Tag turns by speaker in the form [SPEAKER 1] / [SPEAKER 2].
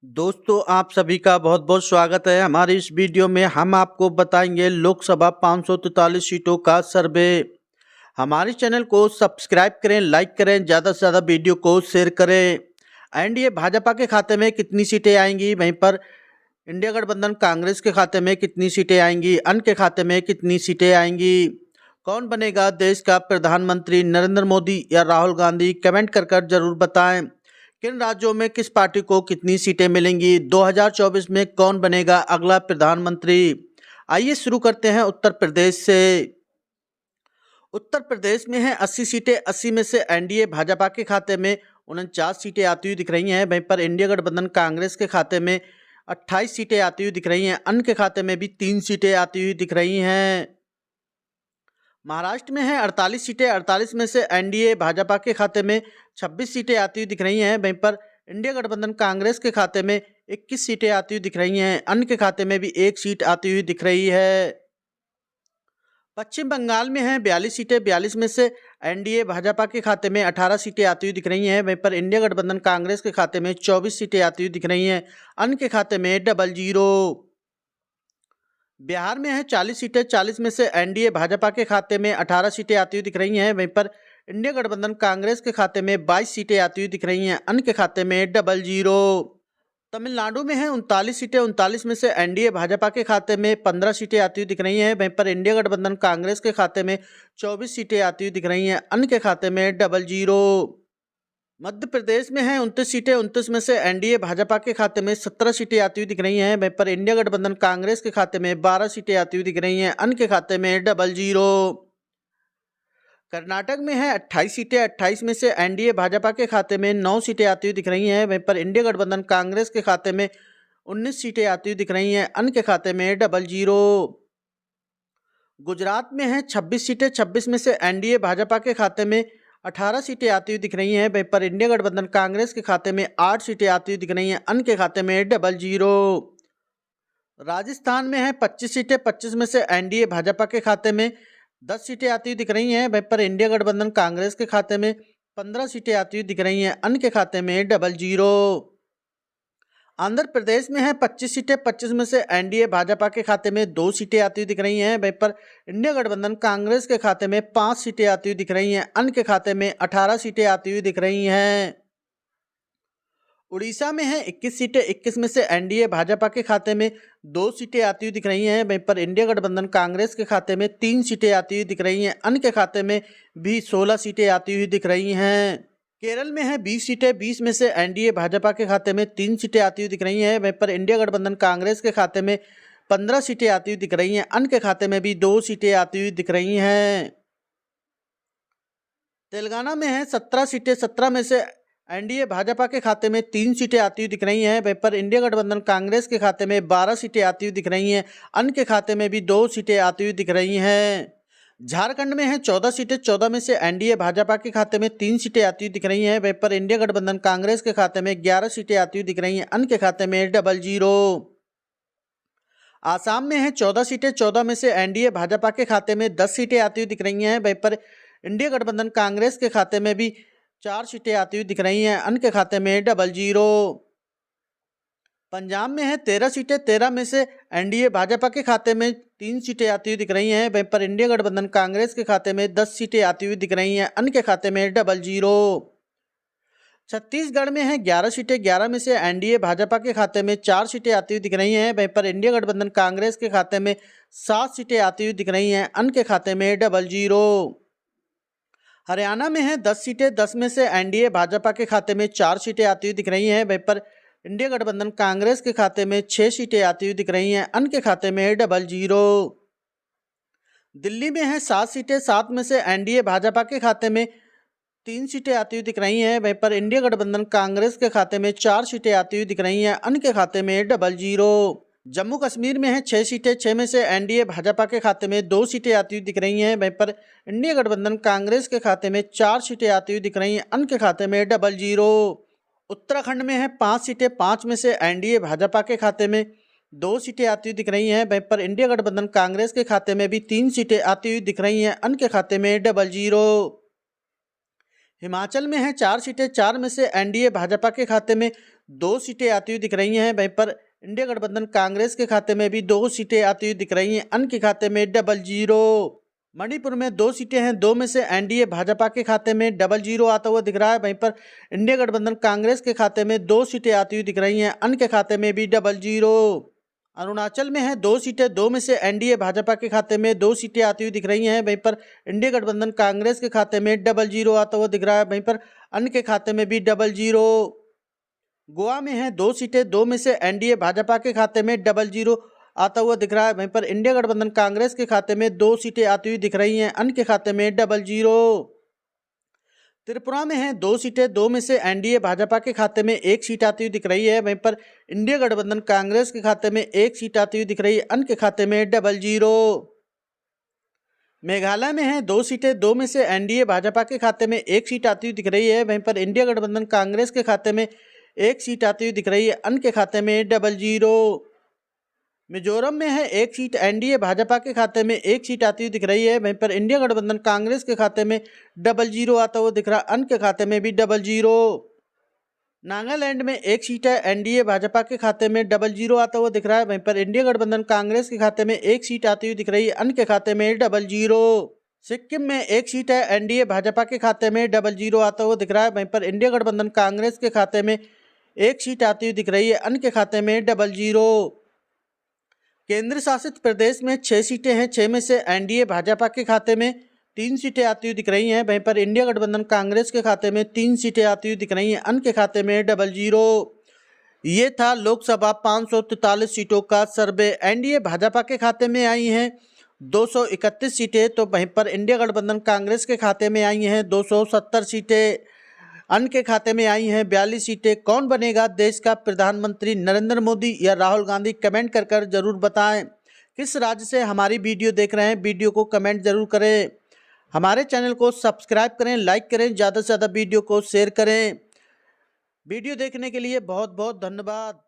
[SPEAKER 1] दोस्तों आप सभी का बहुत बहुत स्वागत है। हमारी इस वीडियो में हम आपको बताएंगे लोकसभा 543 सीटों का सर्वे। हमारे चैनल को सब्सक्राइब करें, लाइक करें, ज़्यादा से ज़्यादा वीडियो को शेयर करें। एनडीए भाजपा के खाते में कितनी सीटें आएंगी, वहीं पर इंडिया गठबंधन कांग्रेस के खाते में कितनी सीटें आएंगी, अन्य के खाते में कितनी सीटें आएंगी, कौन बनेगा देश का प्रधानमंत्री, नरेंद्र मोदी या राहुल गांधी, कमेंट कर जरूर बताएं। किन राज्यों में किस पार्टी को कितनी सीटें मिलेंगी, 2024 में कौन बनेगा अगला प्रधानमंत्री। आइए शुरू करते हैं उत्तर प्रदेश से। उत्तर प्रदेश में है 80 सीटें। 80 में से एनडीए भाजपा के खाते में 49 सीटें आती हुई दिख रही हैं। वहीं पर इंडिया गठबंधन कांग्रेस के खाते में 28 सीटें आती हुई दिख रही हैं। अन्य के खाते में भी 3 सीटें आती हुई दिख रही हैं। महाराष्ट्र में है 48 सीटें। 48 में से एनडीए भाजपा के खाते में 26 सीटें आती हुई दिख रही हैं। वहीं पर इंडिया गठबंधन कांग्रेस के खाते में 21 सीटें आती हुई दिख रही हैं। अन्य के खाते में भी 1 सीट आती हुई दिख रही है। पश्चिम बंगाल में है 42 सीटें। 42 में से एनडीए भाजपा के खाते में 18 सीटें आती हुई दिख रही हैं। वहीं पर इंडिया गठबंधन कांग्रेस के खाते में 24 सीटें आती हुई दिख रही हैं। अन्य के खाते में 00। बिहार में है 40 सीटें। 40 में से एनडीए भाजपा के खाते में 18 सीटें आती हुई दिख रही हैं। वहीं पर इंडिया गठबंधन कांग्रेस के खाते में 22 सीटें आती हुई दिख रही हैं। अन्य के खाते में 00। तमिलनाडु में है 39 सीटें। 39 में से एनडीए भाजपा के खाते में 15 सीटें आती हुई दिख रही हैं। वहीं पर इंडिया गठबंधन कांग्रेस के खाते में 24 सीटें आती हुई दिख रही हैं। अन्य के खाते में 00। मध्य प्रदेश में है 29 सीटें। 29 में से एनडीए भाजपा के खाते में 17 सीटें आती हुई दिख रही हैं। वहीं पर इंडिया गठबंधन कांग्रेस के खाते में 12 सीटें आती हुई दिख रही हैं। अन्य के खाते में 00। कर्नाटक में है 28 सीटें। 28 में से एनडीए भाजपा के खाते में 9 सीटें आती हुई दिख रही हैं। वहीं पर इंडिया गठबंधन कांग्रेस के खाते में 19 सीटें आती हुई दिख रही हैं। अन्य के खाते में 00। गुजरात में है 26 सीटें। 26 में से एनडीए भाजपा के खाते में 18 सीटें आती हुई दिख रही हैं। वहीं पर इंडिया गठबंधन कांग्रेस के खाते में 8 सीटें आती हुई दिख रही हैं। अन्य के खाते में 00। राजस्थान में है 25 सीटें। 25 में से एनडीए भाजपा के खाते में 10 सीटें आती हुई दिख रही हैं। वहीं पर इंडिया गठबंधन कांग्रेस के खाते में 15 सीटें आती हुई दिख रही हैं। अन्य के खाते में 00। आंध्र प्रदेश में है 25 सीटें। 25 में से एनडीए भाजपा के खाते में 2 सीटें आती हुई दिख रही हैं। वहीं पर इंडिया गठबंधन कांग्रेस के खाते में 5 सीटें आती हुई दिख रही हैं। अन्य के खाते में 18 सीटें आती हुई दिख रही हैं। उड़ीसा में है 21 सीटें। 21 में से एनडीए भाजपा के खाते में 2 सीटें आती हुई दिख रही हैं। वहीं पर इंडिया गठबंधन कांग्रेस के खाते में 3 सीटें आती हुई दिख रही हैं। अन्य के खाते में भी 16 सीटें आती हुई दिख रही हैं। केरल में है 20 सीटें। 20 में से एनडीए भाजपा के खाते में 3 सीटें आती हुई दिख रही हैं। वहीं पर इंडिया गठबंधन कांग्रेस के खाते में 15 सीटें आती हुई दिख रही हैं। अन्य के खाते में भी 2 सीटें आती हुई दिख रही हैं। तेलंगाना में है 17 सीटें। 17 में से एनडीए भाजपा के खाते में 3 सीटें आती हुई दिख रही हैं। वहीं पर इंडिया गठबंधन कांग्रेस के खाते में 12 सीटें आती हुई दिख रही हैं। अन्य के खाते में भी 2 सीटें आती हुई दिख रही हैं। झारखंड में है 14 सीटें। 14 में से एनडीए भाजपा के खाते में 3 सीटें आती हुई दिख रही हैं। वहीं पर इंडिया गठबंधन कांग्रेस के खाते में 11 सीटें आती हुई दिख रही हैं। अन्य के खाते में 00। आसाम में है 14 सीटें। 14 में से एनडीए भाजपा के खाते में 10 सीटें आती हुई दिख रही हैं। वहीं पर इंडिया गठबंधन कांग्रेस के खाते में भी 4 सीटें आती हुई दिख रही हैं। अन्य के खाते में 00। पंजाब में है 13 सीटें। 13 में से एनडीए भाजपा के खाते में 3 सीटें आती हुई दिख रही हैं। वहीं पर इंडिया गठबंधन कांग्रेस के खाते में 10 सीटें आती हुई दिख रही हैं। अन्य के खाते में 00। छत्तीसगढ़ में है 11 सीटें। 11 में से एनडीए भाजपा के खाते में 4 सीटें आती हुई दिख रही हैं। वहीं पर इंडिया गठबंधन कांग्रेस के खाते में 7 सीटें आती हुई दिख रही हैं। अन्य के खाते में 00। हरियाणा में है 10 सीटें। 10 में से एनडीए भाजपा के खाते में 4 सीटें आती हुई दिख रही हैं। वहीं पर इंडिया गठबंधन कांग्रेस के खाते में 6 सीटें आती हुई दिख रही हैं। अन्य के खाते में 00। दिल्ली में है 7 सीटें। 7 में से एनडीए भाजपा के खाते में 3 सीटें आती हुई दिख रही हैं। वहीं पर इंडिया गठबंधन कांग्रेस के खाते में 4 सीटें आती हुई दिख रही हैं। अन्य के खाते में 00। जम्मू कश्मीर में है 6 सीटें। 6 में से एनडीए भाजपा के खाते में 2 सीटें आती हुई दिख रही हैं। वहीं पर इंडिया गठबंधन कांग्रेस के खाते में 4 सीटें आती हुई दिख रही हैं। अन्य के खाते में 00। उत्तराखंड में है 5 सीटें। 5 में से एनडीए भाजपा के खाते में 2 सीटें आती हुई दिख रही हैं। वहीं पर इंडिया गठबंधन कांग्रेस के खाते में भी 3 सीटें आती हुई दिख रही हैं। अन्य के खाते में 00। हिमाचल में है 4 सीटें। 4 में से एनडीए भाजपा के खाते में 2 सीटें आती हुई दिख रही हैं। वहीं पर इंडिया गठबंधन कांग्रेस के खाते में भी 2 सीटें आती हुई दिख रही हैं। अन्य के खाते में 00। मणिपुर में 2 सीटें हैं, 2 में से एनडीए भाजपा के खाते में 00 आता हुआ दिख रहा है। वहीं पर इंडिया गठबंधन कांग्रेस के खाते में 2 सीटें आती हुई दिख रही हैं। अन्य के खाते में भी 00। अरुणाचल में है 2 सीटें, 2 में से एनडीए भाजपा के खाते में 2 सीटें आती हुई दिख रही हैं। वहीं पर इंडिया गठबंधन कांग्रेस के खाते में 00 आता हुआ दिख रहा है। वहीं पर अन्य के खाते में भी 00। गोवा में है 2 सीटें, 2 में से एनडीए भाजपा के खाते में 00 आता हुआ दिख रहा है। वहीं पर इंडिया गठबंधन कांग्रेस के खाते में 2 सीटें आती हुई दिख रही हैं। अन्य के खाते में 00। त्रिपुरा में है 2 सीटें, 2 में से एनडीए भाजपा के खाते में 1 सीट आती हुई दिख रही है। वहीं पर इंडिया गठबंधन कांग्रेस के खाते में 1 सीट आती हुई दिख रही है। अन्य के खाते में 00। मेघालय में है 2 सीटें, 2 में से एनडीए भाजपा के खाते में 1 सीट आती हुई दिख रही है। वहीं पर इंडिया गठबंधन कांग्रेस के खाते में 1 सीट आती हुई दिख रही है। अन्य के खाते में 00। मिजोरम में है 1 सीट, एनडीए भाजपा के खाते में 1 सीट आती हुई दिख रही है। वहीं पर इंडिया गठबंधन कांग्रेस के खाते में 00 आता हुआ दिख रहा है। अन्य के खाते में भी 00। नागालैंड में 1 सीट है, एनडीए भाजपा के खाते में 00 आता हुआ दिख रहा है। वहीं पर इंडिया गठबंधन कांग्रेस के खाते में 1 सीट आती हुई दिख रही है। अन्य के खाते में 00। सिक्किम में 1 सीट है, एनडीए भाजपा के खाते में 00 आता हुआ दिख रहा है। वहीं पर इंडिया गठबंधन कांग्रेस के खाते में 1 सीट आती हुई दिख रही है। अन्य के खाते में 00। केंद्र शासित प्रदेश में 6 सीटें हैं, 6 में से एनडीए भाजपा के खाते में 3 सीटें आती हुई दिख रही हैं। वहीं पर इंडिया गठबंधन कांग्रेस के खाते में 3 सीटें आती हुई दिख रही हैं। अन्य के खाते में 00। ये था लोकसभा 543 सीटों का सर्वे। एनडीए भाजपा के खाते में आई हैं 231 सीटें, तो वहीं पर इंडिया गठबंधन कांग्रेस के खाते में आई हैं 270 सीटें। अन्य के खाते में आई हैं 42 सीटें। कौन बनेगा देश का प्रधानमंत्री, नरेंद्र मोदी या राहुल गांधी? कमेंट कर जरूर बताएं। किस राज्य से हमारी वीडियो देख रहे हैं, वीडियो को कमेंट जरूर करें। हमारे चैनल को सब्सक्राइब करें, लाइक करें, ज़्यादा से ज़्यादा वीडियो को शेयर करें। वीडियो देखने के लिए बहुत बहुत धन्यवाद।